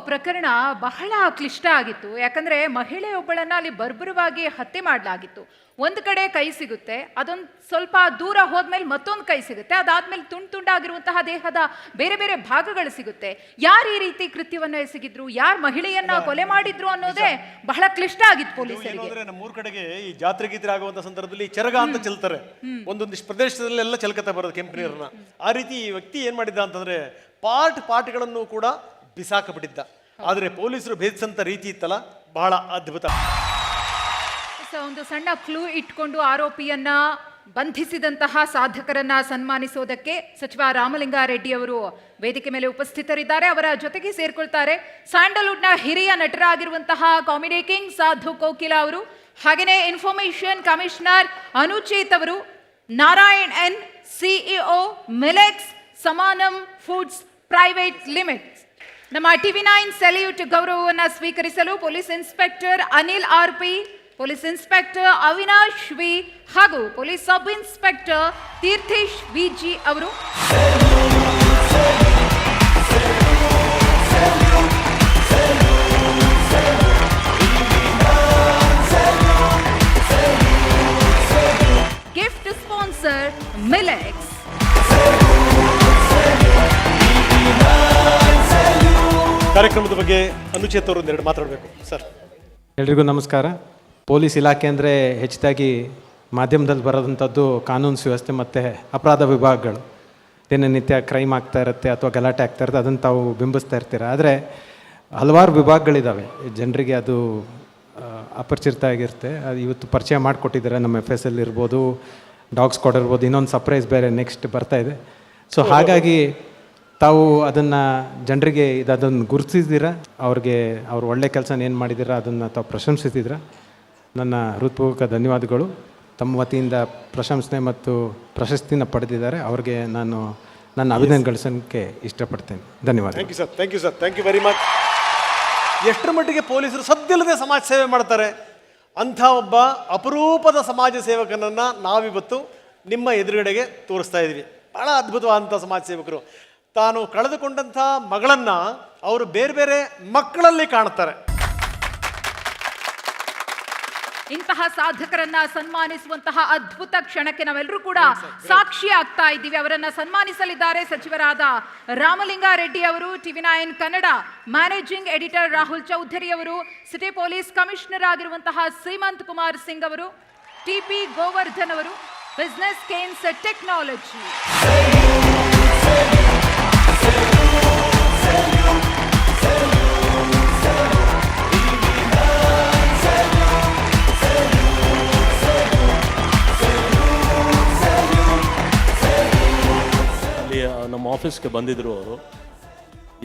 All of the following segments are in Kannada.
ಪ್ರಕರಣ ಬಹಳ ಕ್ಲಿಷ್ಟ ಆಗಿತ್ತು. ಯಾಕಂದ್ರೆ ಮಹಿಳೆಯೊಬ್ಬಳನ್ನ ಅಲ್ಲಿ ಬರ್ಬರವಾಗಿ ಹತ್ಯೆ ಮಾಡಲಾಗಿತ್ತು. ಒಂದು ಕಡೆ ಕೈ ಸಿಗುತ್ತೆ, ಅದೊಂದು ಸ್ವಲ್ಪ ದೂರ ಹೋದ್ಮೇಲೆ ಮತ್ತೊಂದು ಕೈ ಸಿಗುತ್ತೆ, ಅದಾದ್ಮೇಲೆ ತುಂಡಾಗಿರುವಂತಹ ದೇಹದ ಬೇರೆ ಬೇರೆ ಭಾಗಗಳು ಸಿಗುತ್ತೆ. ಯಾರು ಈ ರೀತಿ ಕೃತ್ಯವನ್ನ ಎಸಗಿದ್ರು, ಯಾರು ಮಹಿಳೆಯನ್ನ ಕೊಲೆ ಮಾಡಿದ್ರು ಅನ್ನೋದೇ ಬಹಳ ಕ್ಲಿಷ್ಟ ಆಗಿತ್ತು ಪೊಲೀಸರಿಗೆ. ನಮ್ಮೂರ್ ಕಡೆಗೆ ಈ ಜಾತ್ರೆ ಗೀತ್ರೆ ಆಗುವಂತ ಸಂದರ್ಭದಲ್ಲಿ ಚರಗ ಅಂತ ಚೆಲ್ತಾರೆ, ಒಂದೊಂದಿಷ್ಟು ಪ್ರದೇಶದಲ್ಲೆಲ್ಲ ಚೆಲ್ಕತ್ತ ಬರೋದು ಕೆಂಪು ನೀರನ್ನ. ಆ ರೀತಿ ಈ ವ್ಯಕ್ತಿ ಏನ್ ಮಾಡಿದ್ದ ಅಂತಂದ್ರೆ ಪಾರ್ಟ್ಗಳನ್ನು ಕೂಡ ಬಿಸಾಕಬಿಟ್ಟಿದ್ದ. ಆದ್ರೆ ಪೊಲೀಸರು ಭೇದಿಸಂತ ರೀತಿ ಇತ್ತಲ್ಲ, ಬಹಳ ಅದ್ಭುತ. ಒಂದು ಸಣ್ಣ ಕ್ಲೂ ಇಟ್ಕೊಂಡು ಆರೋಪಿಯನ್ನ ಬಂಧಿಸಿದಂತಹ ಸಾಧಕರನ್ನ ಸನ್ಮಾನಿಸೋದಕ್ಕೆ ಸಚಿವ ರಾಮಲಿಂಗಾರೆಡ್ಡಿ ಅವರು ವೇದಿಕೆ ಮೇಲೆ ಉಪಸ್ಥಿತರಿದ್ದಾರೆ. ಅವರ ಜೊತೆಗೆ ಸೇರ್ಕೊಳ್ತಾರೆ ಸ್ಯಾಂಡಲ್ವುಡ್ನ ಹಿರಿಯ ನಟರಾಗಿರುವಂತಹ ಕಾಮಿಡಿ ಕಿಂಗ್ ಸಾಧು ಕೋಕಿಲ ಅವರು, ಹಾಗೆಯೇ ಇನ್ಫಾರ್ಮೇಶನ್ ಕಮಿಷನರ್ ಅನುಚೇತ್ ಅವರು, Narayan N, CEO Milex Samanam foods private limited. ನಮ್ಮ ಟಿವಿ9 ಸೆಲ್ಯೂಟ್ ಗೌರವವನ್ನು ಸ್ವೀಕರಿಸಲು police inspector Anil R P., police inspector Avinash V ಹಾಗೂ police sub inspector Theerthesh V G. ಅವರು. Gift sponsor Milex. ಕಾರ್ಯಕ್ರಮದ ಬಗ್ಗೆ ಅನುಚೇತ್ ಅವರು ಒಂದೆರಡು ಮಾತಾಡಬೇಕು ಸರ್. ಎಲ್ರಿಗೂ ನಮಸ್ಕಾರ. ಪೊಲೀಸ್ ಇಲಾಖೆ ಅಂದರೆ ಹೆಚ್ಚಾಗಿ ಮಾಧ್ಯಮದಲ್ಲಿ ಬರೋದಂಥದ್ದು ಕಾನೂನು ಸುವ್ಯವಸ್ಥೆ ಮತ್ತು ಅಪರಾಧ ವಿಭಾಗಗಳು. ದಿನನಿತ್ಯ ಕ್ರೈಮ್ ಆಗ್ತಾ ಇರುತ್ತೆ ಅಥವಾ ಗಲಾಟೆ ಆಗ್ತಾ ಇರುತ್ತೆ, ಅದನ್ನು ತಾವು ಬಿಂಬಿಸ್ತಾ ಇರ್ತೀರ. ಆದರೆ ಹಲವಾರು ವಿಭಾಗಗಳಿದ್ದಾವೆ, ಜನರಿಗೆ ಅದು ಅಪರಿಚಿತ ಆಗಿರುತ್ತೆ. ಅದು ಇವತ್ತು ಪರಿಚಯ ಮಾಡಿಕೊಟ್ಟಿದ್ದಾರೆ. ನಮ್ಮ FSL ಇರ್ಬೋದು, ಡಾಗ್ ಸ್ಕ್ವಾಡ್ ಇರ್ಬೋದು, ಇನ್ನೊಂದು ಸರ್ಪ್ರೈಸ್ ಬೇರೆ ನೆಕ್ಸ್ಟ್ ಬರ್ತಾ ಇದೆ. ಸೊ ಹಾಗಾಗಿ ತಾವು ಅದನ್ನು ಜನರಿಗೆ ಅದನ್ನು ಗುರುತಿಸಿದ್ದೀರಾ, ಅವ್ರು ಒಳ್ಳೆ ಕೆಲಸ ಏನು ಮಾಡಿದ್ದೀರಾ ಅದನ್ನು ತಾವು ಪ್ರಶಂಸಿಸಿದ್ದೀರ. ನನ್ನ ಹೃತ್ಪೂರ್ವಕ ಧನ್ಯವಾದಗಳು. ತಮ್ಮ ವತಿಯಿಂದ ಪ್ರಶಂಸನೆ ಮತ್ತು ಪ್ರಶಸ್ತಿನ ಪಡೆದಿದ್ದಾರೆ. ಅವ್ರಿಗೆ ನಾನು ನನ್ನ ಅಭಿನಂದನೆಗೊಳಿಸೋಕ್ಕೆ ಇಷ್ಟಪಡ್ತೇನೆ. ಧನ್ಯವಾದ. Thank you sir, thank you sir, thank you very much. ಎಷ್ಟರ ಮಟ್ಟಿಗೆ ಪೊಲೀಸರು ಸದ್ದಿಲ್ಲದೆ ಸಮಾಜ ಸೇವೆ ಮಾಡ್ತಾರೆ. ಅಂಥ ಒಬ್ಬ ಅಪರೂಪದ ಸಮಾಜ ಸೇವಕನನ್ನು ನಾವಿವತ್ತು ನಿಮ್ಮ ಎದುರುಗಡೆಗೆ ತೋರಿಸ್ತಾ ಇದ್ದೀವಿ. ಭಾಳ ಅದ್ಭುತವಾದಂಥ ಸಮಾಜ ಸೇವಕರು. ತಾನು ಕಳೆದುಕೊಂಡಂಥ ಮಗಳನ್ನು ಅವರು ಬೇರೆ ಬೇರೆ ಮಕ್ಕಳಲ್ಲಿ ಕಾಣ್ತಾರೆ. ಇಂತಹ ಸಾಧಕರನ್ನ ಸನ್ಮಾನಿಸುವಂತಹ ಅದ್ಭುತ ಕ್ಷಣಕ್ಕೆ ನಾವೆಲ್ಲರೂ ಕೂಡ ಸಾಕ್ಷಿ ಆಗ್ತಾ ಇದ್ದೀವಿ. ಅವರನ್ನ ಸನ್ಮಾನಿಸಲಿದ್ದಾರೆ ಸಚಿವರಾದ ರಾಮಲಿಂಗಾರೆಡ್ಡಿ ಅವರು, ಟಿವಿ9 ಕನ್ನಡ ಮ್ಯಾನೇಜಿಂಗ್ ಎಡಿಟರ್ ರಾಹುಲ್ ಚೌಧರಿ ಅವರು, ಸಿಟಿ ಪೊಲೀಸ್ ಕಮಿಷನರ್ ಆಗಿರುವಂತಹ ಸೀಮಂತ್ ಕುಮಾರ್ ಸಿಂಗ್ ಅವರು, ಟಿಪಿ ಗೋವರ್ಧನ್ ಅವರು, ಬಿಸ್ನೆಸ್ ಕೇನ್ಸ್ ಟೆಕ್ನಾಲಜಿ. ನಮ್ಮ ಆಫೀಸ್ಗೆ ಬಂದಿದ್ದರು. ಅವರು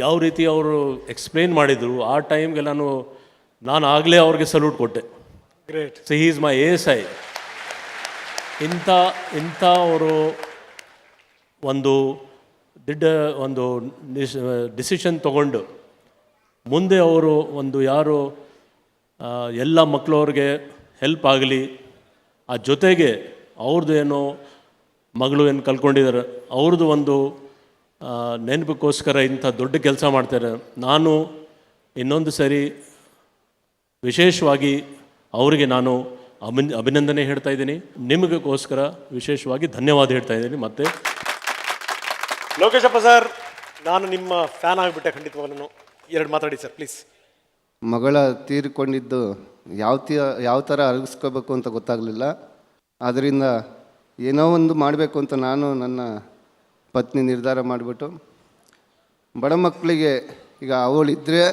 ಯಾವ ರೀತಿ ಅವರು ಎಕ್ಸ್ಪ್ಲೇನ್ ಮಾಡಿದರು, ಆ ಟೈಮ್ಗೆ ನಾನು ಆಗಲೇ ಅವ್ರಿಗೆ ಸಲ್ಯೂಟ್ ಕೊಟ್ಟೆ. Great. So he is my ASI. ಇಂಥ ಅವರು ಒಂದು ಡಿಸಿಷನ್ ತಗೊಂಡು ಮುಂದೆ ಅವರು ಯಾರು ಎಲ್ಲ ಮಕ್ಕಳವ್ರಿಗೆ ಹೆಲ್ಪ್ ಆಗಲಿ, ಆ ಜೊತೆಗೆ ಅವ್ರದ್ದು ಏನೋ ಮಗಳು ಏನು ಕಲ್ತ್ಕೊಂಡಿದ್ದಾರೆ ಅವ್ರದ್ದು ನೆನಪಿಗೋಸ್ಕರ ಇಂಥ ದೊಡ್ಡ ಕೆಲಸ ಮಾಡ್ತಾರೆ. ನಾನು ಇನ್ನೊಂದು ಸರಿ ವಿಶೇಷವಾಗಿ ಅವರಿಗೆ ನಾನು ಅಭಿನಂದನೆ ಹೇಳ್ತಾ ಇದ್ದೀನಿ. ನಿಮಗೋಸ್ಕರ ವಿಶೇಷವಾಗಿ ಧನ್ಯವಾದ ಹೇಳ್ತಾ ಇದ್ದೀನಿ. ಮತ್ತೆ ಲೋಕೇಶಪ್ಪ ಸರ್, ನಾನು ನಿಮ್ಮ ಫ್ಯಾನ್ ಆಗಿಬಿಟ್ಟೆ ಖಂಡಿತವಾಗ್ಲೂ. ಎರಡು ಮಾತಾಡಿ ಸರ್ ಪ್ಲೀಸ್. ಮಗಳ ತೀರಿಕೊಂಡಿದ್ದು ಯಾವ ಥರ ಅರಗಿಸ್ಕೋಬೇಕು ಅಂತ ಗೊತ್ತಾಗಲಿಲ್ಲ. ಆದ್ದರಿಂದ ಏನೋ ಒಂದು ಮಾಡಬೇಕು ಅಂತ ನಾನು ನನ್ನ ಪತ್ನಿ ನಿರ್ಧಾರ ಮಾಡಿಬಿಟ್ಟು ಬಡ ಮಕ್ಕಳಿಗೆ, ಈಗ ಅವಳಿದ್ದರೆ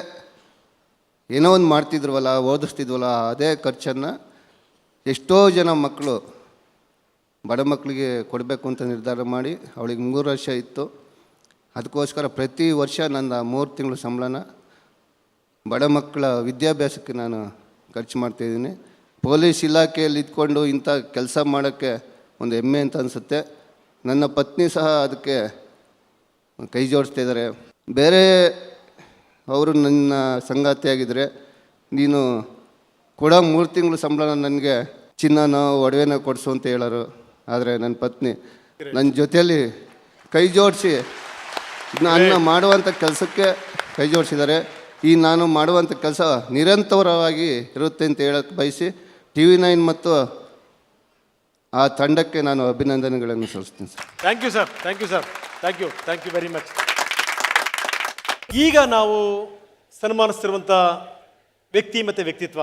ಏನೋ ಒಂದು ಮಾಡ್ತಿದ್ವಲ್ಲ, ಓದಿಸ್ತಿದ್ವಲ್ಲ, ಅದೇ ಖರ್ಚನ್ನು ಎಷ್ಟೋ ಜನ ಮಕ್ಕಳು ಬಡ ಮಕ್ಕಳಿಗೆ ಕೊಡಬೇಕು ಅಂತ ನಿರ್ಧಾರ ಮಾಡಿ, ಅವಳಿಗೆ 3 ವರ್ಷ ಇತ್ತು. ಅದಕ್ಕೋಸ್ಕರ ಪ್ರತಿ ವರ್ಷ ನನ್ನ 3 ತಿಂಗಳ ಸಂಬಳನ ಬಡ ಮಕ್ಕಳ ವಿದ್ಯಾಭ್ಯಾಸಕ್ಕೆ ನಾನು ಖರ್ಚು ಮಾಡ್ತಾಯಿದ್ದೀನಿ. ಪೊಲೀಸ್ ಇಲಾಖೆಯಲ್ಲಿ ಇದ್ಕೊಂಡು ಇಂಥ ಕೆಲಸ ಮಾಡೋಕ್ಕೆ ಒಂದು ಹೆಮ್ಮೆ ಅಂತ ಅನಿಸುತ್ತೆ. ನನ್ನ ಪತ್ನಿ ಸಹ ಅದಕ್ಕೆ ಕೈ ಜೋಡಿಸ್ತಾ ಇದ್ದಾರೆ. ಬೇರೆ ಅವರು ನನ್ನ ಸಂಗಾತಿಯಾಗಿದ್ದರೆ ನೀನು ಕೊಡೋ 3 ತಿಂಗಳು ಸಂಬಳನ ನನಗೆ ಚಿನ್ನನೋ ಒಡವೆನೋ ಕೊಡಿಸು ಅಂತ ಹೇಳೋರು. ಆದರೆ ನನ್ನ ಪತ್ನಿ ನನ್ನ ಜೊತೆಯಲ್ಲಿ ಕೈ ಜೋಡಿಸಿ ನನ್ನ ಮಾಡುವಂಥ ಕೆಲಸಕ್ಕೆ ಕೈ ಜೋಡಿಸಿದ್ದಾರೆ. ಈ ನಾನು ಮಾಡುವಂಥ ಕೆಲಸ ನಿರಂತರವಾಗಿ ಇರುತ್ತೆ ಅಂತ ಹೇಳಕ್ಕೆ ಬಯಸಿ TV9 ಮತ್ತು ಆ ತಂಡಕ್ಕೆ ನಾನು ಅಭಿನಂದನೆಗಳನ್ನು ಸಲ್ಲಿಸ್ತೀನಿ sir. Thank you sir, thank you sir, thank you very much. ಈಗ ನಾವು ಸನ್ಮಾನಿಸ್ತಿರುವಂಥ ವ್ಯಕ್ತಿ ಮತ್ತು ವ್ಯಕ್ತಿತ್ವ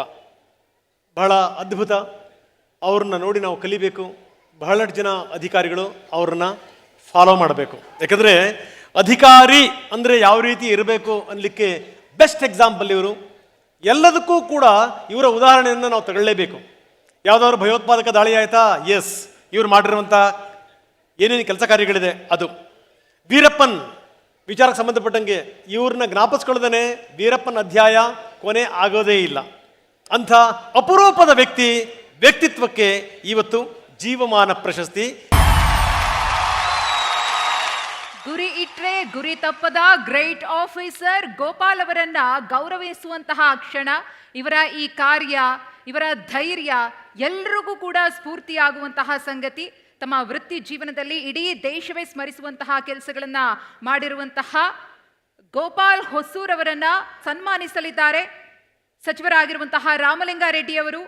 ಬಹಳ ಅದ್ಭುತ. ಅವ್ರನ್ನ ನೋಡಿ ನಾವು ಕಲಿಬೇಕು. ಬಹಳಷ್ಟು ಜನ ಅಧಿಕಾರಿಗಳು ಅವ್ರನ್ನ ಫಾಲೋ ಮಾಡಬೇಕು. ಯಾಕಂದರೆ ಅಧಿಕಾರಿ ಅಂದರೆ ಯಾವ ರೀತಿ ಇರಬೇಕು ಅನ್ನಲಿಕ್ಕೆ ಬೆಸ್ಟ್ ಎಕ್ಸಾಂಪಲ್ ಇವರು. ಎಲ್ಲದಕ್ಕೂ ಕೂಡ ಇವರ ಉದಾಹರಣೆಯನ್ನು ನಾವು ತಗೊಳ್ಳೇಬೇಕು. ಯಾವುದಾದ್ರು ಭಯೋತ್ಪಾದಕ ದಾಳಿ ಆಯಿತಾ, ಎಸ್, ಇವರು ಮಾಡಿರುವಂಥ ಏನೇನು ಕೆಲಸ ಕಾರ್ಯಗಳಿದೆ ಅದು. ವೀರಪ್ಪನ್ ವಿಚಾರಕ್ಕೆ ಸಂಬಂಧಪಟ್ಟಂಗೆ ಇವ್ರನ್ನ ಜ್ಞಾಪಿಸ್ಕೊಳ್ಳದೇನೆ ವೀರಪ್ಪನ ಅಧ್ಯಾಯ ಕೊನೆ ಆಗೋದೇ ಇಲ್ಲ. ಅಂಥ ಅಪರೂಪದ ವ್ಯಕ್ತಿತ್ವಕ್ಕೆ ಇವತ್ತು ಜೀವಮಾನ ಪ್ರಶಸ್ತಿ. ಗುರಿ ಇಟ್ರೆ ಗುರಿ ತಪ್ಪದ ಗ್ರೇಟ್ ಆಫೀಸರ್ ಗೋಪಾಲ್ ಅವರನ್ನ ಗೌರವಿಸುವಂತಹ ಕ್ಷಣ. ಇವರ ಈ ಕಾರ್ಯ, ಇವರ ಧೈರ್ಯ ಎಲ್ರಿಗೂ ಕೂಡ ಸ್ಫೂರ್ತಿಯಾಗುವಂತಹ ಸಂಗತಿ. ತಮ್ಮ ವೃತ್ತಿ ಜೀವನದಲ್ಲಿ ಇಡೀ ದೇಶವೇ ಸ್ಮರಿಸುವಂತಹ ಕೆಲಸಗಳನ್ನ ಮಾಡಿರುವಂತಹ ಗೋಪಾಲ್ ಹೊಸೂರ್ ಅವರನ್ನ ಸನ್ಮಾನಿಸಲಿದ್ದಾರೆ ಸಚಿವರಾಗಿರುವಂತಹ ರಾಮಲಿಂಗಾರೆಡ್ಡಿ ಅವರು,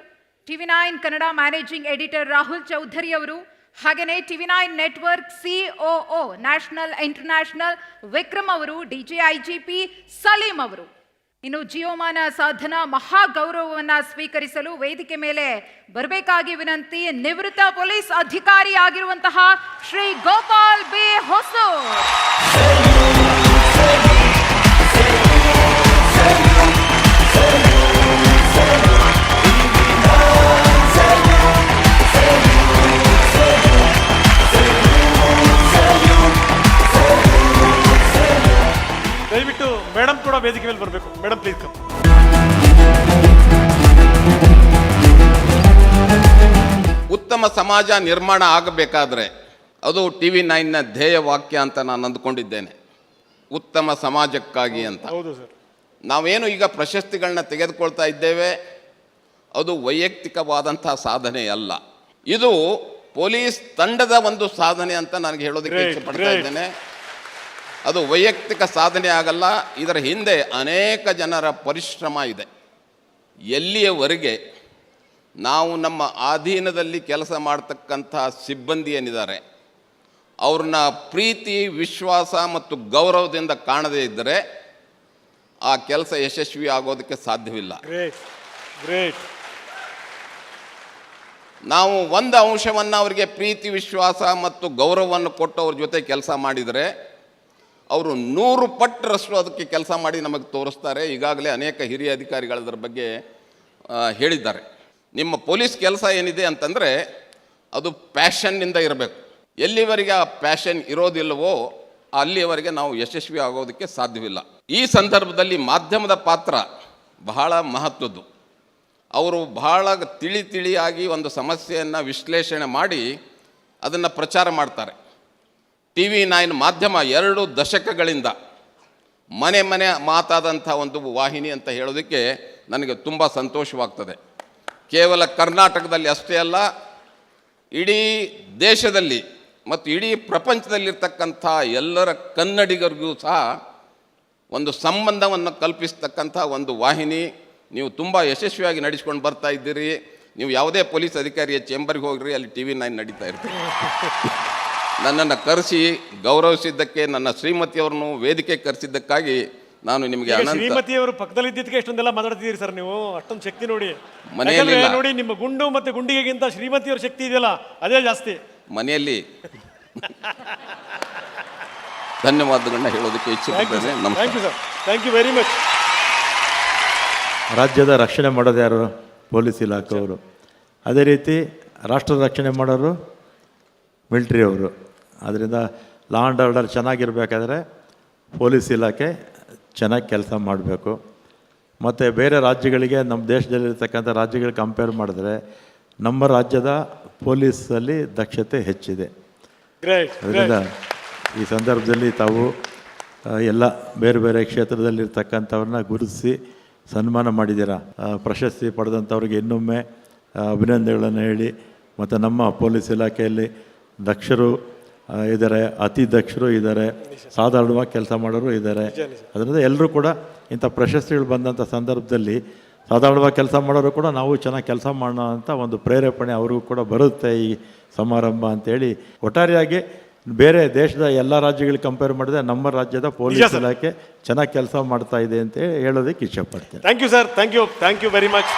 TV9 Kannada managing editor Rahul Chaudhary ಅವರು, ಹಾಗೆಯೇ TV9 network COO national international Vikram ಅವರು, DGIGP ಸಲೀಂ ಅವರು. ಇನ್ನು ಜೀವಮಾನ ಸಾಧನಾ ಮಹಾ ಗೌರವವನ್ನು ಸ್ವೀಕರಿಸಲು ವೇದಿಕೆ ಮೇಲೆ ಬರಬೇಕಾಗಿ ವಿನಂತಿ. ನಿವೃತ್ತ ಪೊಲೀಸ್ ಅಧಿಕಾರಿ ಆಗಿರುವಂತಹ ಶ್ರೀ ಗೋಪಾಲ್ ಬಿ ಹೊಸೂರ್. ದಯವಿಟ್ಟು ಮೇಡಮ್ ಕೂಡ ವೇದಿಕೆ ಮೇಲೆ ಬರಬೇಕು. Madam please come. ಉತ್ತಮ ಸಮಾಜ ನಿರ್ಮಾಣ ಆಗಬೇಕಾದ್ರೆ ಅದು TV9ನ ಧ್ಯೇಯ ವಾಕ್ಯ ಅಂತ ನಾನು ಅಂದ್ಕೊಂಡಿದ್ದೇನೆ, ಉತ್ತಮ ಸಮಾಜಕ್ಕಾಗಿ ಅಂತ. ಹೌದು ಸರ್. ನಾವೇನು ಈಗ ಪ್ರಶಸ್ತಿಗಳನ್ನ ತೆಗೆದುಕೊಳ್ತಾ ಇದ್ದೇವೆ, ಅದು ವೈಯಕ್ತಿಕವಾದಂಥ ಸಾಧನೆ ಅಲ್ಲ, ಇದು ಪೊಲೀಸ್ ತಂಡದ ಒಂದು ಸಾಧನೆ ಅಂತ ನನಗೆ ಹೇಳೋದಕ್ಕೆ ಇಚ್ಛೆ ಪಡ್ತಾ ಇದ್ದೇನೆ. ಅದು ವೈಯಕ್ತಿಕ ಸಾಧನೆ ಆಗಲ್ಲ, ಇದರ ಹಿಂದೆ ಅನೇಕ ಜನರ ಪರಿಶ್ರಮ ಇದೆ. ಎಲ್ಲಿಯವರೆಗೆ ನಾವು ನಮ್ಮ ಅಧೀನದಲ್ಲಿ ಕೆಲಸ ಮಾಡ್ತಕ್ಕಂಥ ಸಿಬ್ಬಂದಿ ಏನಿದ್ದಾರೆ ಅವ್ರನ್ನ ಪ್ರೀತಿ, ವಿಶ್ವಾಸ ಮತ್ತು ಗೌರವದಿಂದ ಕಾಣದೇ ಇದ್ದರೆ ಆ ಕೆಲಸ ಯಶಸ್ವಿ ಆಗೋದಕ್ಕೆ ಸಾಧ್ಯವಿಲ್ಲ. ಗ್ರೇಟ್. ನಾವು ಒಂದು ಅಂಶವನ್ನು ಅವರಿಗೆ ಪ್ರೀತಿ, ವಿಶ್ವಾಸ ಮತ್ತು ಗೌರವವನ್ನು ಕೊಟ್ಟು ಅವ್ರ ಜೊತೆ ಕೆಲಸ ಮಾಡಿದರೆ ಅವರು 100 ಪಟ್ಟರಷ್ಟು ಅದಕ್ಕೆ ಕೆಲಸ ಮಾಡಿ ನಮಗೆ ತೋರಿಸ್ತಾರೆ. ಈಗಾಗಲೇ ಅನೇಕ ಹಿರಿಯ ಅಧಿಕಾರಿಗಳು ಅದರ ಬಗ್ಗೆ ಹೇಳಿದ್ದಾರೆ. ನಿಮ್ಮ ಪೊಲೀಸ್ ಕೆಲಸ ಏನಿದೆ ಅಂತಂದರೆ ಅದು ಪ್ಯಾಷನ್ನಿಂದ ಇರಬೇಕು. ಎಲ್ಲಿವರೆಗೆ ಆ ಪ್ಯಾಷನ್ ಇರೋದಿಲ್ಲವೋ ಅಲ್ಲಿಯವರೆಗೆ ನಾವು ಯಶಸ್ವಿ ಆಗೋದಕ್ಕೆ ಸಾಧ್ಯವಿಲ್ಲ. ಈ ಸಂದರ್ಭದಲ್ಲಿ ಮಾಧ್ಯಮದ ಪಾತ್ರ ಬಹಳ ಮಹತ್ವದ್ದು. ಅವರು ಬಹಳ ತಿಳಿಯಾಗಿ ಒಂದು ಸಮಸ್ಯೆಯನ್ನು ವಿಶ್ಲೇಷಣೆ ಮಾಡಿ ಅದನ್ನು ಪ್ರಚಾರ ಮಾಡ್ತಾರೆ. TV9 ಮಾಧ್ಯಮ 2 ದಶಕಗಳಿಂದ ಮನೆ ಮಾತಾದಂಥ ಒಂದು ವಾಹಿನಿ ಅಂತ ಹೇಳೋದಕ್ಕೆ ನನಗೆ ತುಂಬ ಸಂತೋಷವಾಗ್ತದೆ. ಕೇವಲ ಕರ್ನಾಟಕದಲ್ಲಿ ಅಷ್ಟೇ ಅಲ್ಲ, ಇಡೀ ದೇಶದಲ್ಲಿ ಮತ್ತು ಇಡೀ ಪ್ರಪಂಚದಲ್ಲಿರ್ತಕ್ಕಂಥ ಎಲ್ಲರ ಕನ್ನಡಿಗರಿಗೂ ಸಹ ಒಂದು ಸಂಬಂಧವನ್ನು ಕಲ್ಪಿಸ್ತಕ್ಕಂಥ ಒಂದು ವಾಹಿನಿ. ನೀವು ತುಂಬ ಯಶಸ್ವಿಯಾಗಿ ನಡೆಸ್ಕೊಂಡು ಬರ್ತಾ ಇದ್ದೀರಿ. ನೀವು ಯಾವುದೇ ಪೊಲೀಸ್ ಅಧಿಕಾರಿಯ ಚೇಂಬರ್ಗೆ ಹೋಗ್ರಿ, ಅಲ್ಲಿ TV9 ನಡೀತಾ ಇರ್ತೀರಿ. ನನ್ನನ್ನು ಕರೆಸಿ ಗೌರವಿಸಿದ್ದಕ್ಕೆ, ನನ್ನ ಶ್ರೀಮತಿಯವ್ರನ್ನು ವೇದಿಕೆ ಕರೆಸಿದ್ದಕ್ಕಾಗಿ ನಾನು ನಿಮಗೆ ಶ್ರೀಮತಿಯವರು ಪಕ್ಕದಲ್ಲಿ ಇದ್ದಿದ್ದಕ್ಕೆ ಎಷ್ಟೊಂದೆಲ್ಲ ಮಾತಾಡ್ತಿದ್ದೀರಿ ಸರ್ ನೀವು. ಅಷ್ಟೊಂದು ಶಕ್ತಿ ನೋಡಿ ಮನೆಯಲ್ಲಿ ನೋಡಿ, ನಿಮ್ಮ ಗುಂಡು ಮತ್ತು ಗುಂಡಿಗೆಗಿಂತ ಶ್ರೀಮತಿಯವ್ರ ಶಕ್ತಿ ಇದೆಯಲ್ಲ ಅದೇ ಜಾಸ್ತಿ ಮನೆಯಲ್ಲಿ. ಧನ್ಯವಾದಗಳನ್ನ ಹೇಳೋದಕ್ಕೆ ಇಚ್ಛೆ ಪಡ್ತೇನೆ. ನಮಸ್ಕಾರ. Thank you very much. ರಾಜ್ಯದ ರಕ್ಷಣೆ ಮಾಡೋದು ಯಾರು? ಪೊಲೀಸ್ ಇಲಾಖೆಯವರು. ಅದೇ ರೀತಿ ರಾಷ್ಟ್ರದ ರಕ್ಷಣೆ ಮಾಡೋರು ಮಿಲ್ಟ್ರಿ ಅವರು. ಆದ್ದರಿಂದ ಲಾ ಆ್ಯಂಡ್ ಆರ್ಡರ್ ಚೆನ್ನಾಗಿರಬೇಕಾದ್ರೆ ಪೊಲೀಸ್ ಇಲಾಖೆ ಚೆನ್ನಾಗಿ ಕೆಲಸ ಮಾಡಬೇಕು. ಮತ್ತು ಬೇರೆ ರಾಜ್ಯಗಳಿಗೆ, ನಮ್ಮ ದೇಶದಲ್ಲಿರ್ತಕ್ಕಂಥ ರಾಜ್ಯಗಳಿಗೆ ಕಂಪೇರ್ ಮಾಡಿದ್ರೆ ನಮ್ಮ ರಾಜ್ಯದ ಪೊಲೀಸಲ್ಲಿ ದಕ್ಷತೆ ಹೆಚ್ಚಿದೆ. ಅದರಿಂದ ಈ ಸಂದರ್ಭದಲ್ಲಿ ತಾವು ಎಲ್ಲ ಬೇರೆ ಬೇರೆ ಕ್ಷೇತ್ರದಲ್ಲಿರ್ತಕ್ಕಂಥವ್ರನ್ನ ಗುರುತಿಸಿ ಸನ್ಮಾನ ಮಾಡಿದ್ದೀರಾ. ಪ್ರಶಸ್ತಿ ಪಡೆದಂಥವ್ರಿಗೆ ಇನ್ನೊಮ್ಮೆ ಅಭಿನಂದನೆಗಳನ್ನು ಹೇಳಿ, ಮತ್ತು ನಮ್ಮ ಪೊಲೀಸ್ ಇಲಾಖೆಯಲ್ಲಿ ದಕ್ಷರು ಇದ್ದಾರೆ, ಅತಿ ದಕ್ಷರು ಇದ್ದಾರೆ, ಸಾಧಾರಣವಾಗಿ ಕೆಲಸ ಮಾಡೋರು ಇದ್ದಾರೆ. ಅದರಿಂದ ಎಲ್ಲರೂ ಕೂಡ ಇಂಥ ಪ್ರಶಸ್ತಿಗಳು ಬಂದಂಥ ಸಂದರ್ಭದಲ್ಲಿ ಸಾಧಾರಣವಾಗಿ ಕೆಲಸ ಮಾಡೋರು ಕೂಡ ನಾವು ಚೆನ್ನಾಗಿ ಕೆಲಸ ಮಾಡೋಣ ಅಂತ ಒಂದು ಪ್ರೇರೇಪಣೆ ಅವ್ರಿಗೂ ಕೂಡ ಬರುತ್ತೆ ಈ ಸಮಾರಂಭ ಅಂತೇಳಿ. ಒಟ್ಟಾರೆಯಾಗಿ ಬೇರೆ ದೇಶದ ಎಲ್ಲ ರಾಜ್ಯಗಳಿಗೆ ಕಂಪೇರ್ ಮಾಡಿದ್ರೆ ನಮ್ಮ ರಾಜ್ಯದ ಪೊಲೀಸ್ ಇಲಾಖೆ ಚೆನ್ನಾಗಿ ಕೆಲಸ ಮಾಡ್ತಾ ಇದೆ ಅಂತ ಹೇಳೋದಕ್ಕೆ ಇಷ್ಟಪಡ್ತೇನೆ. Thank you sir, thank you very much.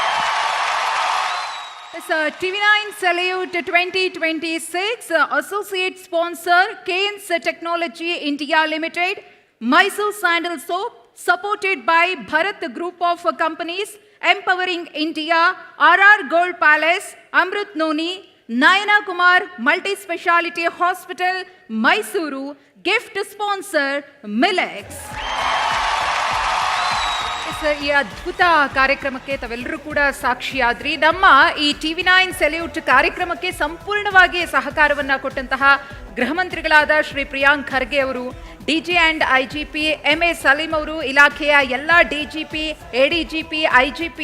TV9 Salute 2026 associate sponsor Keynes Technology India Limited, Mysore Sandal Soap, supported by Bharat Group of Companies, Empowering India, RR Gold Palace, Amrut Noni, Nayana Kumar Multi Speciality Hospital, Mysuru, gift sponsor Milex. ಈ ಅದ್ಭುತ ಕಾರ್ಯಕ್ರಮಕ್ಕೆ ತಾವೆಲ್ಲರೂ ಕೂಡ ಸಾಕ್ಷಿಯಾದ್ರಿ. ನಮ್ಮ ಈ TV9 ಸೆಲ್ಯೂಟ್ ಕಾರ್ಯಕ್ರಮಕ್ಕೆ ಸಂಪೂರ್ಣವಾಗಿ ಸಹಕಾರವನ್ನ ಕೊಟ್ಟಂತಹ ಗೃಹ ಮಂತ್ರಿಗಳಾದ ಶ್ರೀ ಪ್ರಿಯಾಂಕ್ ಖರ್ಗೆ ಅವರು, DG and IGP MA Saleem ಅವರು, ಇಲಾಖೆಯ ಎಲ್ಲ DGP, ADGP, IGP,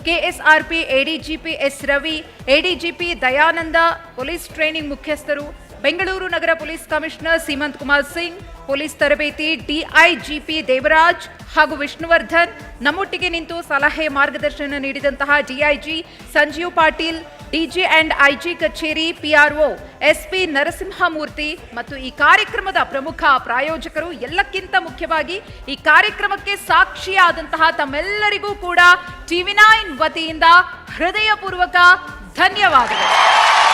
KSRP, ADGP S Ravi, ADGP Dayananda, police training ಮುಖ್ಯಸ್ಥರು, ಬೆಂಗಳೂರು ನಗರ police commissioner Seemanth Kumar Singh, police ತರಬೇತಿ DIGP ದೇವರಾಜ್ ಹಾಗೂ ವಿಷ್ಣುವರ್ಧನ್, ನಮ್ಮೊಟ್ಟಿಗೆ ನಿಂತು ಸಲಹೆ ಮಾರ್ಗದರ್ಶನ ನೀಡಿದಂತಹ DIG Sanjeev Patil, DG and IG ಕಚೇರಿ PRO SP ನರಸಿಂಹಮೂರ್ತಿ ಮತ್ತು ಈ ಕಾರ್ಯಕ್ರಮದ ಪ್ರಮುಖ ಪ್ರಾಯೋಜಕರು, ಎಲ್ಲಕ್ಕಿಂತ ಮುಖ್ಯವಾಗಿ ಈ ಕಾರ್ಯಕ್ರಮಕ್ಕೆ ಸಾಕ್ಷಿಯಾದಂತಹ ತಮ್ಮೆಲ್ಲರಿಗೂ ಕೂಡ TV9 ವತಿಯಿಂದ ಹೃದಯಪೂರ್ವಕ ಧನ್ಯವಾದಗಳು.